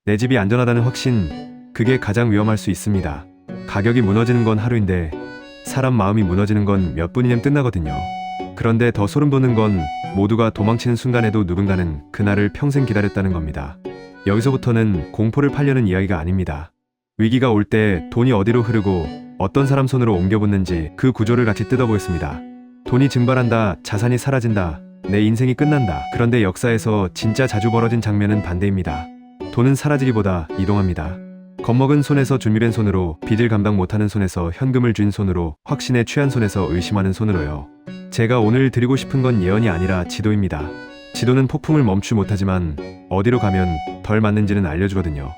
내 집이 안전하다는 확신, 그게 가장 위험할 수 있습니다. 가격이 무너지는 건 하루인데 사람 마음이 무너지는 건 몇 분이면 끝나거든요. 그런데 더 소름 돋는 건 모두가 도망치는 순간에도 누군가는 그날을 평생 기다렸다는 겁니다. 여기서부터는 공포를 팔려는 이야기가 아닙니다. 위기가 올 때 돈이 어디로 흐르고 어떤 사람 손으로 옮겨붙는지 그 구조를 같이 뜯어보겠습니다. 돈이 증발한다, 자산이 사라진다, 내 인생이 끝난다. 그런데 역사에서 진짜 자주 벌어진 장면은 반대입니다. 돈은 사라지기보다 이동합니다. 겁먹은 손에서 준비된 손으로, 빚을 감당 못하는 손에서 현금을 쥔 손으로, 확신에 취한 손에서 의심하는 손으로요. 제가 오늘 드리고 싶은 건 예언이 아니라 지도입니다. 지도는 폭풍을 멈추지 못하지만 어디로 가면 덜 맞는지는 알려주거든요.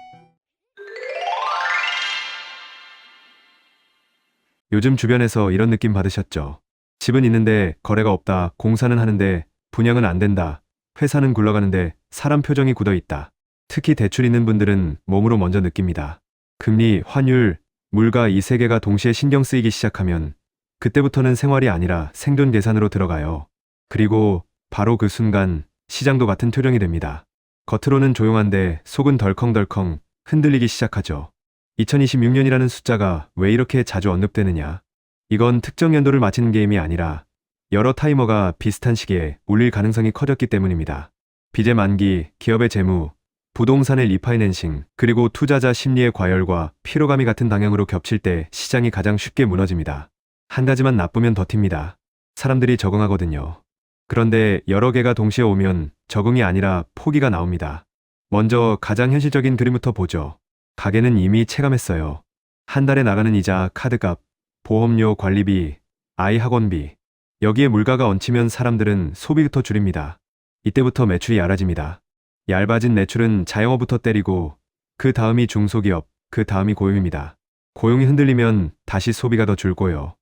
요즘 주변에서 이런 느낌 받으셨죠? 집은 있는데 거래가 없다, 공사는 하는데 분양은 안 된다, 회사는 굴러가는데 사람 표정이 굳어 있다. 특히 대출 있는 분들은 몸으로 먼저 느낍니다. 금리, 환율, 물가 이 세 개가 동시에 신경 쓰이기 시작하면 그때부터는 생활이 아니라 생존 계산으로 들어가요. 그리고 바로 그 순간 시장도 같은 투령이 됩니다. 겉으로는 조용한데 속은 덜컹덜컹 흔들리기 시작하죠. 2026년이라는 숫자가 왜 이렇게 자주 언급되느냐? 이건 특정 연도를 맞히는 게임이 아니라 여러 타이머가 비슷한 시기에 울릴 가능성이 커졌기 때문입니다. 빚의 만기, 기업의 재무, 부동산의 리파이낸싱, 그리고 투자자 심리의 과열과 피로감이 같은 방향으로 겹칠 때 시장이 가장 쉽게 무너집니다. 한 가지만 나쁘면 버팁니다. 사람들이 적응하거든요. 그런데 여러 개가 동시에 오면 적응이 아니라 포기가 나옵니다. 먼저 가장 현실적인 그림부터 보죠. 가게는 이미 체감했어요. 한 달에 나가는 이자, 카드값, 보험료, 관리비, 아이 학원비. 여기에 물가가 얹히면 사람들은 소비부터 줄입니다. 이때부터 매출이 얇아집니다. 얇아진 매출은 자영업부터 때리고 그 다음이 중소기업, 그 다음이 고용입니다. 고용이 흔들리면 다시 소비가 더 줄고요.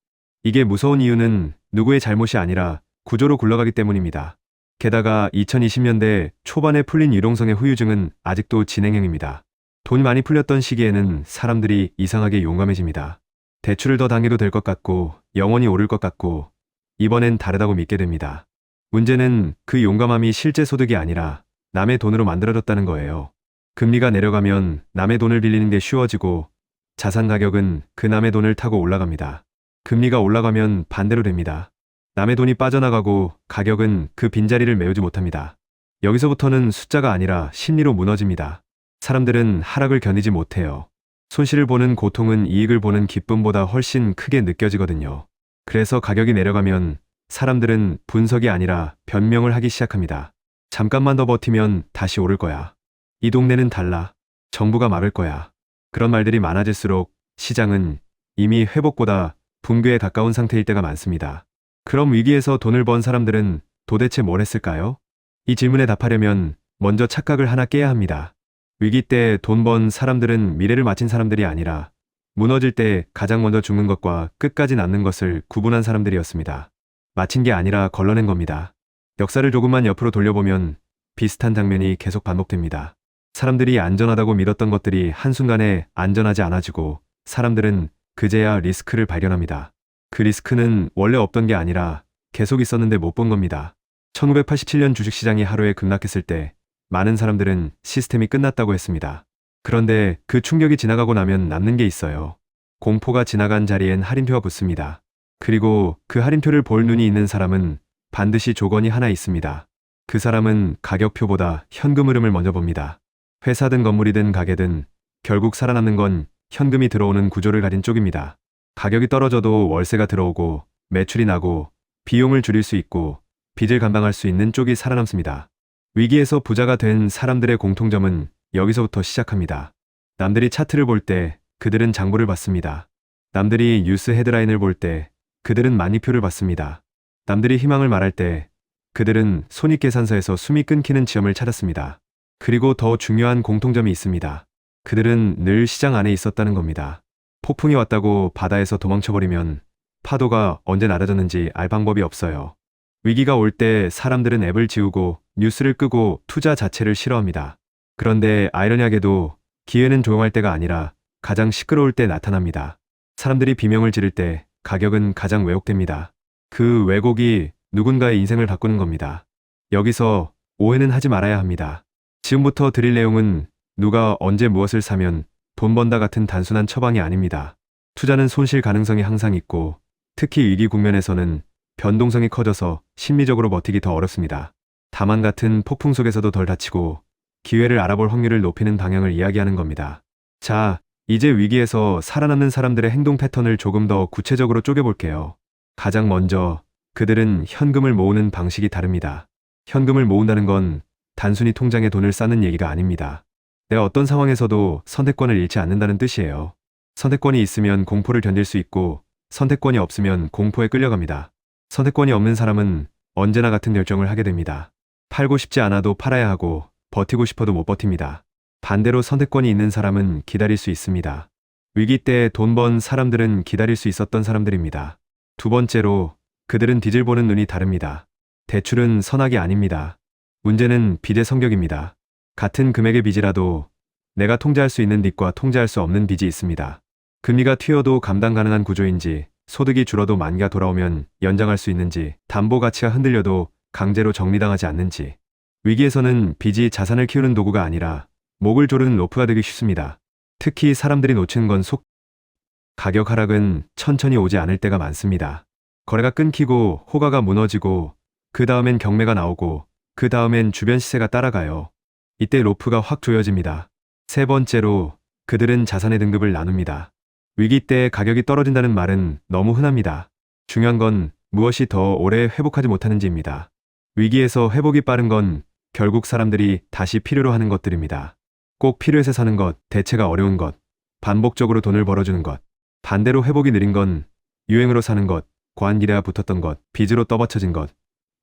이게 무서운 이유는 누구의 잘못이 아니라 구조로 굴러가기 때문입니다. 게다가 2020년대 초반에 풀린 유동성의 후유증은 아직도 진행형입니다. 돈이 많이 풀렸던 시기에는 사람들이 이상하게 용감해집니다. 대출을 더 당해도 될 것 같고 영원히 오를 것 같고 이번엔 다르다고 믿게 됩니다. 문제는 그 용감함이 실제 소득이 아니라 남의 돈으로 만들어졌다는 거예요. 금리가 내려가면 남의 돈을 빌리는 게 쉬워지고 자산 가격은 그 남의 돈을 타고 올라갑니다. 금리가 올라가면 반대로 됩니다. 남의 돈이 빠져나가고 가격은 그 빈자리를 메우지 못합니다. 여기서부터는 숫자가 아니라 심리로 무너집니다. 사람들은 하락을 견디지 못해요. 손실을 보는 고통은 이익을 보는 기쁨보다 훨씬 크게 느껴지거든요. 그래서 가격이 내려가면 사람들은 분석이 아니라 변명을 하기 시작합니다. 잠깐만 더 버티면 다시 오를 거야. 이 동네는 달라. 정부가 막을 거야. 그런 말들이 많아질수록 시장은 이미 회복보다 붕괴에 가까운 상태일 때가 많습니다. 그럼 위기에서 돈을 번 사람들은 도대체 뭘 했을까요? 이 질문에 답하려면 먼저 착각을 하나 깨야 합니다. 위기 때 돈 번 사람들은 미래를 마친 사람들이 아니라 무너질 때 가장 먼저 죽는 것과 끝까지 남는 것을 구분한 사람들이었습니다. 마친 게 아니라 걸러낸 겁니다. 역사를 조금만 옆으로 돌려보면 비슷한 장면이 계속 반복됩니다. 사람들이 안전하다고 믿었던 것들이 한순간에 안전하지 않아지고 사람들은 그제야 리스크를 발견합니다. 그 리스크는 원래 없던 게 아니라 계속 있었는데 못 본 겁니다. 1987년 주식시장이 하루에 급락했을 때 많은 사람들은 시스템이 끝났다고 했습니다. 그런데 그 충격이 지나가고 나면 남는 게 있어요. 공포가 지나간 자리엔 할인표가 붙습니다. 그리고 그 할인표를 볼 눈이 있는 사람은 반드시 조건이 하나 있습니다. 그 사람은 가격표보다 현금 흐름을 먼저 봅니다. 회사든 건물이든 가게든 결국 살아남는 건 현금이 들어오는 구조를 가진 쪽입니다. 가격이 떨어져도 월세가 들어오고 매출이 나고 비용을 줄일 수 있고 빚을 감당할 수 있는 쪽이 살아남습니다. 위기에서 부자가 된 사람들의 공통점은 여기서부터 시작합니다. 남들이 차트를 볼 때 그들은 장부를 받습니다. 남들이 뉴스 헤드라인을 볼 때 그들은 만리표를 받습니다. 남들이 희망을 말할 때 그들은 손익계산서에서 숨이 끊기는 지점을 찾았습니다. 그리고 더 중요한 공통점이 있습니다. 그들은 늘 시장 안에 있었다는 겁니다. 폭풍이 왔다고 바다에서 도망쳐버리면 파도가 언제 낮아졌는지 알 방법이 없어요. 위기가 올 때 사람들은 앱을 지우고 뉴스를 끄고 투자 자체를 싫어합니다. 그런데 아이러니하게도 기회는 조용할 때가 아니라 가장 시끄러울 때 나타납니다. 사람들이 비명을 지를 때 가격은 가장 왜곡됩니다. 그 왜곡이 누군가의 인생을 바꾸는 겁니다. 여기서 오해는 하지 말아야 합니다. 지금부터 드릴 내용은 누가 언제 무엇을 사면 돈 번다 같은 단순한 처방이 아닙니다. 투자는 손실 가능성이 항상 있고 특히 위기 국면에서는 변동성이 커져서 심리적으로 버티기 더 어렵습니다. 다만 같은 폭풍 속에서도 덜 다치고 기회를 알아볼 확률을 높이는 방향을 이야기하는 겁니다. 자, 이제 위기에서 살아남는 사람들의 행동 패턴을 조금 더 구체적으로 쪼개볼게요. 가장 먼저 그들은 현금을 모으는 방식이 다릅니다. 현금을 모은다는 건 단순히 통장에 돈을 쌓는 얘기가 아닙니다. 내가 어떤 상황에서도 선택권을 잃지 않는다는 뜻이에요. 선택권이 있으면 공포를 견딜 수 있고 선택권이 없으면 공포에 끌려갑니다. 선택권이 없는 사람은 언제나 같은 결정을 하게 됩니다. 팔고 싶지 않아도 팔아야 하고 버티고 싶어도 못 버팁니다. 반대로 선택권이 있는 사람은 기다릴 수 있습니다. 위기 때 돈 번 사람들은 기다릴 수 있었던 사람들입니다. 두 번째로 그들은 빚을 보는 눈이 다릅니다. 대출은 선악이 아닙니다. 문제는 빚의 성격입니다. 같은 금액의 빚이라도 내가 통제할 수 있는 빚과 통제할 수 없는 빚이 있습니다. 금리가 튀어도 감당 가능한 구조인지, 소득이 줄어도 만기가 돌아오면 연장할 수 있는지, 담보 가치가 흔들려도 강제로 정리당하지 않는지. 위기에서는 빚이 자산을 키우는 도구가 아니라 목을 조르는 로프가 되기 쉽습니다. 특히 사람들이 놓치는 건 가격 하락은 천천히 오지 않을 때가 많습니다. 거래가 끊기고 호가가 무너지고 그 다음엔 경매가 나오고 그 다음엔 주변 시세가 따라가요. 이때 로프가 확 조여집니다. 세 번째로 그들은 자산의 등급을 나눕니다. 위기 때 가격이 떨어진다는 말은 너무 흔합니다. 중요한 건 무엇이 더 오래 회복하지 못하는지입니다. 위기에서 회복이 빠른 건 결국 사람들이 다시 필요로 하는 것들입니다. 꼭 필요해서 사는 것, 대체가 어려운 것, 반복적으로 돈을 벌어주는 것. 반대로 회복이 느린 건 유행으로 사는 것, 과한 기대가 붙었던 것, 빚으로 떠받쳐진 것,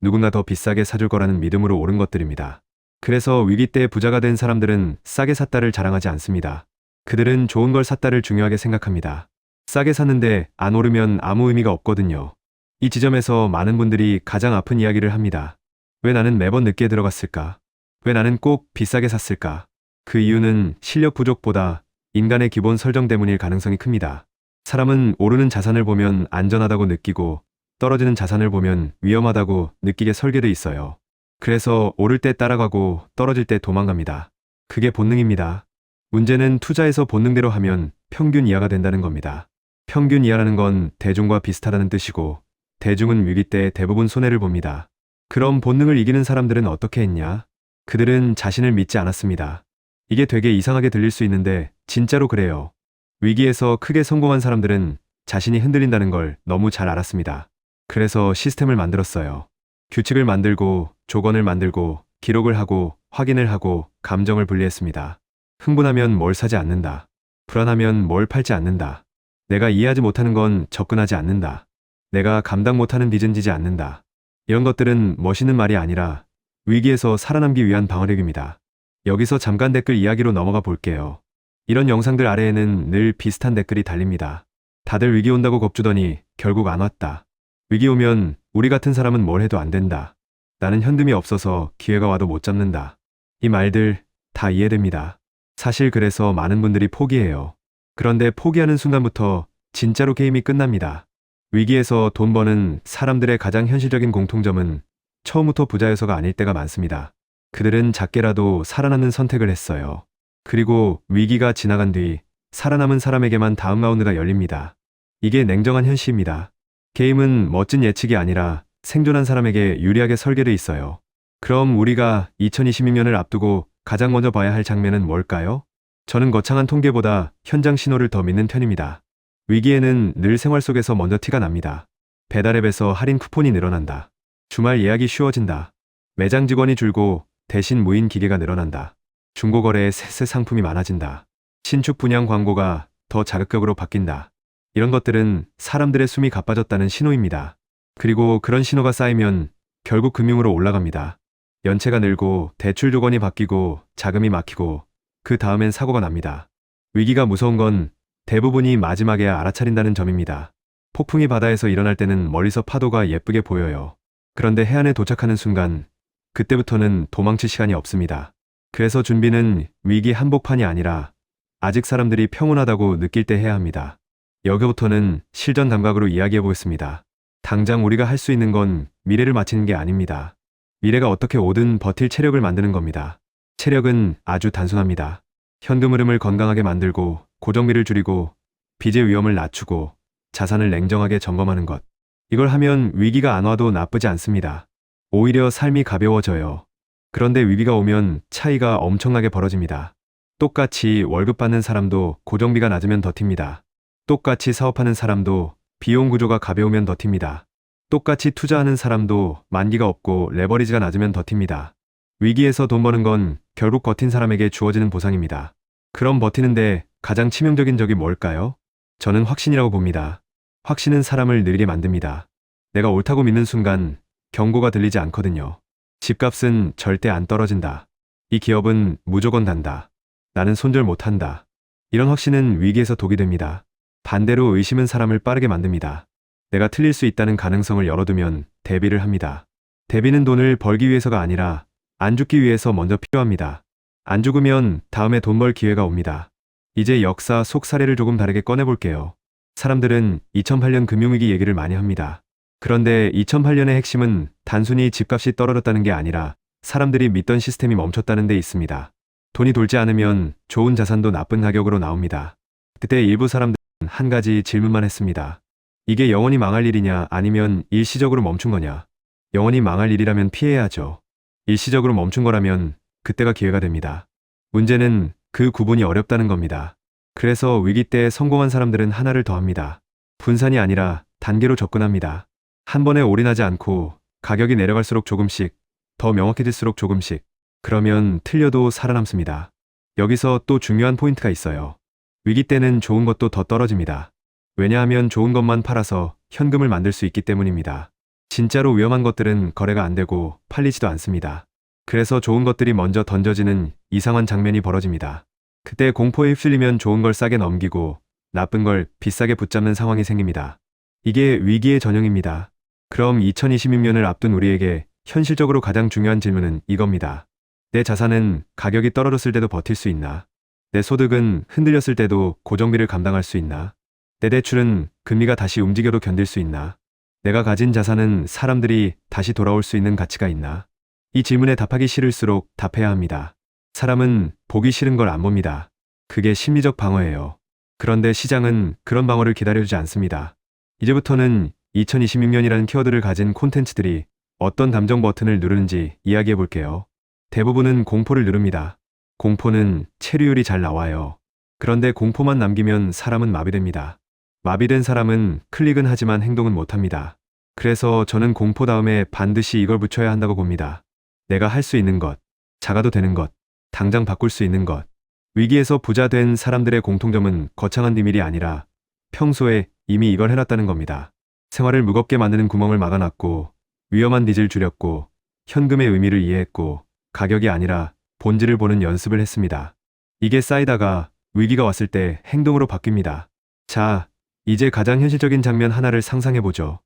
누군가 더 비싸게 사줄 거라는 믿음으로 오른 것들입니다. 그래서 위기 때 부자가 된 사람들은 싸게 샀다를 자랑하지 않습니다. 그들은 좋은 걸 샀다를 중요하게 생각합니다. 싸게 샀는데 안 오르면 아무 의미가 없거든요. 이 지점에서 많은 분들이 가장 아픈 이야기를 합니다. 왜 나는 매번 늦게 들어갔을까? 왜 나는 꼭 비싸게 샀을까? 그 이유는 실력 부족보다 인간의 기본 설정 때문일 가능성이 큽니다. 사람은 오르는 자산을 보면 안전하다고 느끼고 떨어지는 자산을 보면 위험하다고 느끼게 설계돼 있어요. 그래서 오를 때 따라가고 떨어질 때 도망갑니다. 그게 본능입니다. 문제는 투자에서 본능대로 하면 평균 이하가 된다는 겁니다. 평균 이하라는 건 대중과 비슷하다는 뜻이고 대중은 위기 때 대부분 손해를 봅니다. 그럼 본능을 이기는 사람들은 어떻게 했냐? 그들은 자신을 믿지 않았습니다. 이게 되게 이상하게 들릴 수 있는데 진짜로 그래요. 위기에서 크게 성공한 사람들은 자신이 흔들린다는 걸 너무 잘 알았습니다. 그래서 시스템을 만들었어요. 규칙을 만들고 조건을 만들고 기록을 하고 확인을 하고 감정을 분리했습니다. 흥분하면 뭘 사지 않는다. 불안하면 뭘 팔지 않는다. 내가 이해하지 못하는 건 접근하지 않는다. 내가 감당 못하는 빚은 지지 않는다. 이런 것들은 멋있는 말이 아니라 위기에서 살아남기 위한 방어력입니다. 여기서 잠깐 댓글 이야기로 넘어가 볼게요. 이런 영상들 아래에는 늘 비슷한 댓글이 달립니다. 다들 위기 온다고 겁주더니 결국 안 왔다. 위기 오면 우리 같은 사람은 뭘 해도 안 된다. 나는 현금이 없어서 기회가 와도 못 잡는다. 이 말들 다 이해됩니다. 사실 그래서 많은 분들이 포기해요. 그런데 포기하는 순간부터 진짜로 게임이 끝납니다. 위기에서 돈 버는 사람들의 가장 현실적인 공통점은 처음부터 부자여서가 아닐 때가 많습니다. 그들은 작게라도 살아남는 선택을 했어요. 그리고 위기가 지나간 뒤 살아남은 사람에게만 다음 라운드가 열립니다. 이게 냉정한 현실입니다. 게임은 멋진 예측이 아니라 생존한 사람에게 유리하게 설계돼 있어요. 그럼 우리가 2026년을 앞두고 가장 먼저 봐야 할 장면은 뭘까요? 저는 거창한 통계보다 현장 신호를 더 믿는 편입니다. 위기에는 늘 생활 속에서 먼저 티가 납니다. 배달앱에서 할인 쿠폰이 늘어난다. 주말 예약이 쉬워진다. 매장 직원이 줄고 대신 무인 기계가 늘어난다. 중고거래에 새 상품이 많아진다. 신축 분양 광고가 더 자극적으로 바뀐다. 이런 것들은 사람들의 숨이 가빠졌다는 신호입니다. 그리고 그런 신호가 쌓이면 결국 금융으로 올라갑니다. 연체가 늘고 대출 조건이 바뀌고 자금이 막히고 그 다음엔 사고가 납니다. 위기가 무서운 건 대부분이 마지막에야 알아차린다는 점입니다. 폭풍이 바다에서 일어날 때는 멀리서 파도가 예쁘게 보여요. 그런데 해안에 도착하는 순간 그때부터는 도망칠 시간이 없습니다. 그래서 준비는 위기 한복판이 아니라 아직 사람들이 평온하다고 느낄 때 해야 합니다. 여기부터는 실전 감각으로 이야기해 보겠습니다. 당장 우리가 할 수 있는 건 미래를 맞히는 게 아닙니다. 미래가 어떻게 오든 버틸 체력을 만드는 겁니다. 체력은 아주 단순합니다. 현금 흐름을 건강하게 만들고 고정비를 줄이고 빚의 위험을 낮추고 자산을 냉정하게 점검하는 것. 이걸 하면 위기가 안 와도 나쁘지 않습니다. 오히려 삶이 가벼워져요. 그런데 위기가 오면 차이가 엄청나게 벌어집니다. 똑같이 월급 받는 사람도 고정비가 낮으면 더 튑니다. 똑같이 사업하는 사람도 비용 구조가 가벼우면 더 튑니다. 똑같이 투자하는 사람도 만기가 없고 레버리지가 낮으면 더 튑니다. 위기에서 돈 버는 건 결국 버틴 사람에게 주어지는 보상입니다. 그럼 버티는데 가장 치명적인 적이 뭘까요? 저는 확신이라고 봅니다. 확신은 사람을 느리게 만듭니다. 내가 옳다고 믿는 순간 경고가 들리지 않거든요. 집값은 절대 안 떨어진다. 이 기업은 무조건 단다. 나는 손절 못한다. 이런 확신은 위기에서 독이 됩니다. 반대로 의심은 사람을 빠르게 만듭니다. 내가 틀릴 수 있다는 가능성을 열어두면 대비를 합니다. 대비는 돈을 벌기 위해서가 아니라 안 죽기 위해서 먼저 필요합니다. 안 죽으면 다음에 돈 벌 기회가 옵니다. 이제 역사 속 사례를 조금 다르게 꺼내볼게요. 사람들은 2008년 금융위기 얘기를 많이 합니다. 그런데 2008년의 핵심은 단순히 집값이 떨어졌다는 게 아니라 사람들이 믿던 시스템이 멈췄다는 데 있습니다. 돈이 돌지 않으면 좋은 자산도 나쁜 가격으로 나옵니다. 그때 일부 사람들은 한 가지 질문만 했습니다. 이게 영원히 망할 일이냐 아니면 일시적으로 멈춘 거냐? 영원히 망할 일이라면 피해야죠. 일시적으로 멈춘 거라면 그때가 기회가 됩니다. 문제는 그 구분이 어렵다는 겁니다. 그래서 위기 때 성공한 사람들은 하나를 더 합니다. 분산이 아니라 단계로 접근합니다. 한 번에 올인하지 않고 가격이 내려갈수록 조금씩, 더 명확해질수록 조금씩. 그러면 틀려도 살아남습니다. 여기서 또 중요한 포인트가 있어요. 위기 때는 좋은 것도 더 떨어집니다. 왜냐하면 좋은 것만 팔아서 현금을 만들 수 있기 때문입니다. 진짜로 위험한 것들은 거래가 안 되고 팔리지도 않습니다. 그래서 좋은 것들이 먼저 던져지는 이상한 장면이 벌어집니다. 그때 공포에 휩쓸리면 좋은 걸 싸게 넘기고 나쁜 걸 비싸게 붙잡는 상황이 생깁니다. 이게 위기의 전형입니다. 그럼 2026년을 앞둔 우리에게 현실적으로 가장 중요한 질문은 이겁니다. 내 자산은 가격이 떨어졌을 때도 버틸 수 있나? 내 소득은 흔들렸을 때도 고정비를 감당할 수 있나? 내 대출은 금리가 다시 움직여도 견딜 수 있나? 내가 가진 자산은 사람들이 다시 돌아올 수 있는 가치가 있나? 이 질문에 답하기 싫을수록 답해야 합니다. 사람은 보기 싫은 걸 안 봅니다. 그게 심리적 방어예요. 그런데 시장은 그런 방어를 기다려주지 않습니다. 이제부터는 2026년이라는 키워드를 가진 콘텐츠들이 어떤 감정 버튼을 누르는지 이야기해 볼게요. 대부분은 공포를 누릅니다. 공포는 체류율이 잘 나와요. 그런데 공포만 남기면 사람은 마비됩니다. 마비된 사람은 클릭은 하지만 행동은 못합니다. 그래서 저는 공포 다음에 반드시 이걸 붙여야 한다고 봅니다. 내가 할 수 있는 것, 작아도 되는 것, 당장 바꿀 수 있는 것. 위기에서 부자 된 사람들의 공통점은 거창한 비밀이 아니라 평소에 이미 이걸 해놨다는 겁니다. 생활을 무겁게 만드는 구멍을 막아놨고, 위험한 빚을 줄였고, 현금의 의미를 이해했고, 가격이 아니라 본질을 보는 연습을 했습니다. 이게 쌓이다가 위기가 왔을 때 행동으로 바뀝니다. 자, 이제 가장 현실적인 장면 하나를 상상해보죠.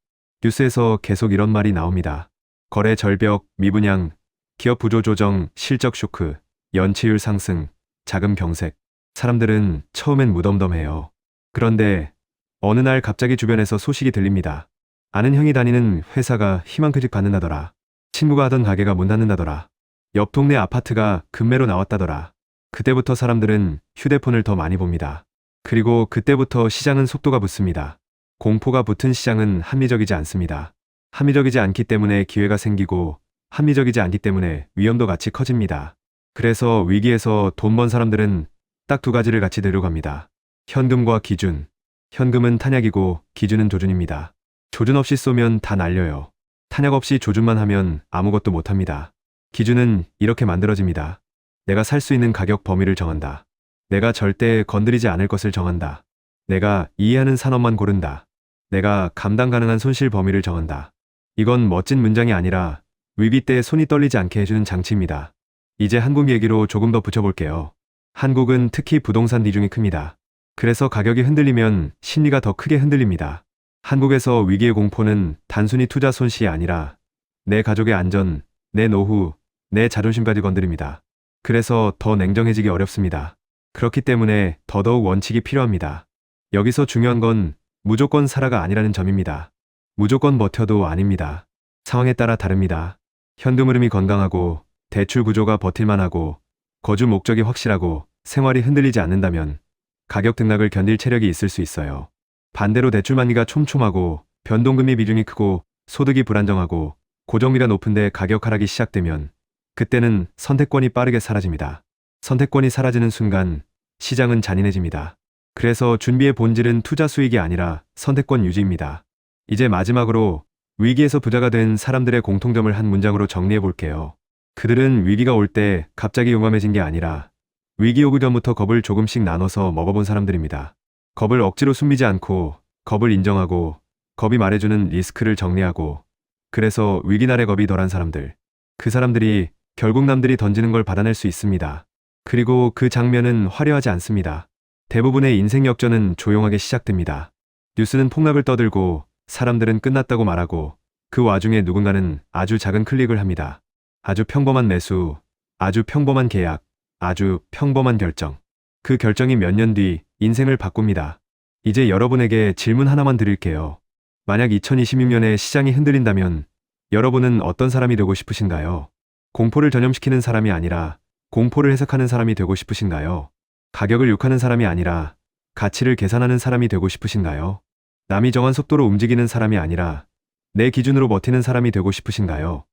뉴스에서 계속 이런 말이 나옵니다. 거래 절벽, 미분양, 기업 구조 조정, 실적 쇼크, 연체율 상승, 자금 경색. 사람들은 처음엔 무덤덤해요. 그런데 어느 날 갑자기 주변에서 소식이 들립니다. 아는 형이 다니는 회사가 희망퇴직 받는다더라. 친구가 하던 가게가 문 닫는다더라. 옆 동네 아파트가 급매로 나왔다더라. 그때부터 사람들은 휴대폰을 더 많이 봅니다. 그리고 그때부터 시장은 속도가 붙습니다. 공포가 붙은 시장은 합리적이지 않습니다. 합리적이지 않기 때문에 기회가 생기고 합리적이지 않기 때문에 위험도 같이 커집니다. 그래서 위기에서 돈 번 사람들은 딱 두 가지를 같이 데려갑니다. 현금과 기준. 현금은 탄약이고 기준은 조준입니다. 조준 없이 쏘면 다 날려요. 탄약 없이 조준만 하면 아무것도 못합니다. 기준은 이렇게 만들어집니다. 내가 살 수 있는 가격 범위를 정한다. 내가 절대 건드리지 않을 것을 정한다. 내가 이해하는 산업만 고른다. 내가 감당 가능한 손실 범위를 정한다. 이건 멋진 문장이 아니라 위기 때 손이 떨리지 않게 해주는 장치입니다. 이제 한국 얘기로 조금 더 붙여볼게요. 한국은 특히 부동산 비중이 큽니다. 그래서 가격이 흔들리면 심리가 더 크게 흔들립니다. 한국에서 위기의 공포는 단순히 투자 손실이 아니라 내 가족의 안전, 내 노후, 내 자존심까지 건드립니다. 그래서 더 냉정해지기 어렵습니다. 그렇기 때문에 더더욱 원칙이 필요합니다. 여기서 중요한 건 무조건 살아가 아니라는 점입니다. 무조건 버텨도 아닙니다. 상황에 따라 다릅니다. 현금 흐름이 건강하고 대출 구조가 버틸만하고 거주 목적이 확실하고 생활이 흔들리지 않는다면 가격 등락을 견딜 체력이 있을 수 있어요. 반대로 대출 만기가 촘촘하고 변동금리 비중이 크고 소득이 불안정하고 고정비가 높은데 가격 하락이 시작되면 그때는 선택권이 빠르게 사라집니다. 선택권이 사라지는 순간 시장은 잔인해집니다. 그래서 준비의 본질은 투자 수익이 아니라 선택권 유지입니다. 이제 마지막으로 위기에서 부자가 된 사람들의 공통점을 한 문장으로 정리해 볼게요. 그들은 위기가 올 때 갑자기 용감해진 게 아니라 위기 오기 전부터 겁을 조금씩 나눠서 먹어본 사람들입니다. 겁을 억지로 숨기지 않고 겁을 인정하고 겁이 말해주는 리스크를 정리하고 그래서 위기날의 겁이 덜한 사람들. 그 사람들이 결국 남들이 던지는 걸 받아낼 수 있습니다. 그리고 그 장면은 화려하지 않습니다. 대부분의 인생 역전은 조용하게 시작됩니다. 뉴스는 폭락을 떠들고 사람들은 끝났다고 말하고 그 와중에 누군가는 아주 작은 클릭을 합니다. 아주 평범한 매수, 아주 평범한 계약, 아주 평범한 결정. 그 결정이 몇 년 뒤 인생을 바꿉니다. 이제 여러분에게 질문 하나만 드릴게요. 만약 2026년에 시장이 흔들린다면 여러분은 어떤 사람이 되고 싶으신가요? 공포를 전염시키는 사람이 아니라 공포를 해석하는 사람이 되고 싶으신가요? 가격을 욕하는 사람이 아니라 가치를 계산하는 사람이 되고 싶으신가요? 남이 정한 속도로 움직이는 사람이 아니라 내 기준으로 버티는 사람이 되고 싶으신가요?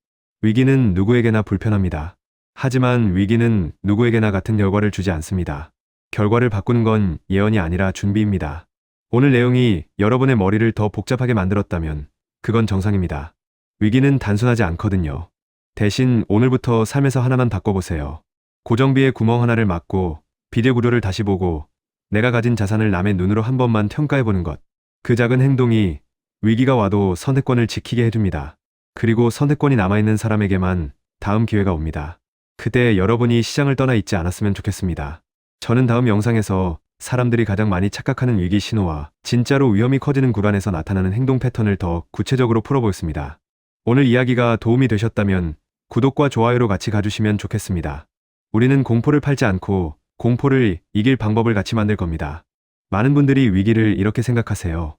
위기는 누구에게나 불편합니다. 하지만 위기는 누구에게나 같은 결과를 주지 않습니다. 결과를 바꾸는 건 예언이 아니라 준비입니다. 오늘 내용이 여러분의 머리를 더 복잡하게 만들었다면 그건 정상입니다. 위기는 단순하지 않거든요. 대신 오늘부터 삶에서 하나만 바꿔보세요. 고정비의 구멍 하나를 막고 비례 구조를 다시 보고 내가 가진 자산을 남의 눈으로 한 번만 평가해보는 것. 그 작은 행동이 위기가 와도 선택권을 지키게 해줍니다. 그리고 선택권이 남아있는 사람에게만 다음 기회가 옵니다. 그때 여러분이 시장을 떠나 있지 않았으면 좋겠습니다. 저는 다음 영상에서 사람들이 가장 많이 착각하는 위기 신호와 진짜로 위험이 커지는 구간에서 나타나는 행동 패턴을 더 구체적으로 풀어보겠습니다. 오늘 이야기가 도움이 되셨다면 구독과 좋아요로 같이 가주시면 좋겠습니다. 우리는 공포를 팔지 않고 공포를 이길 방법을 같이 만들 겁니다. 많은 분들이 위기를 이렇게 생각하세요.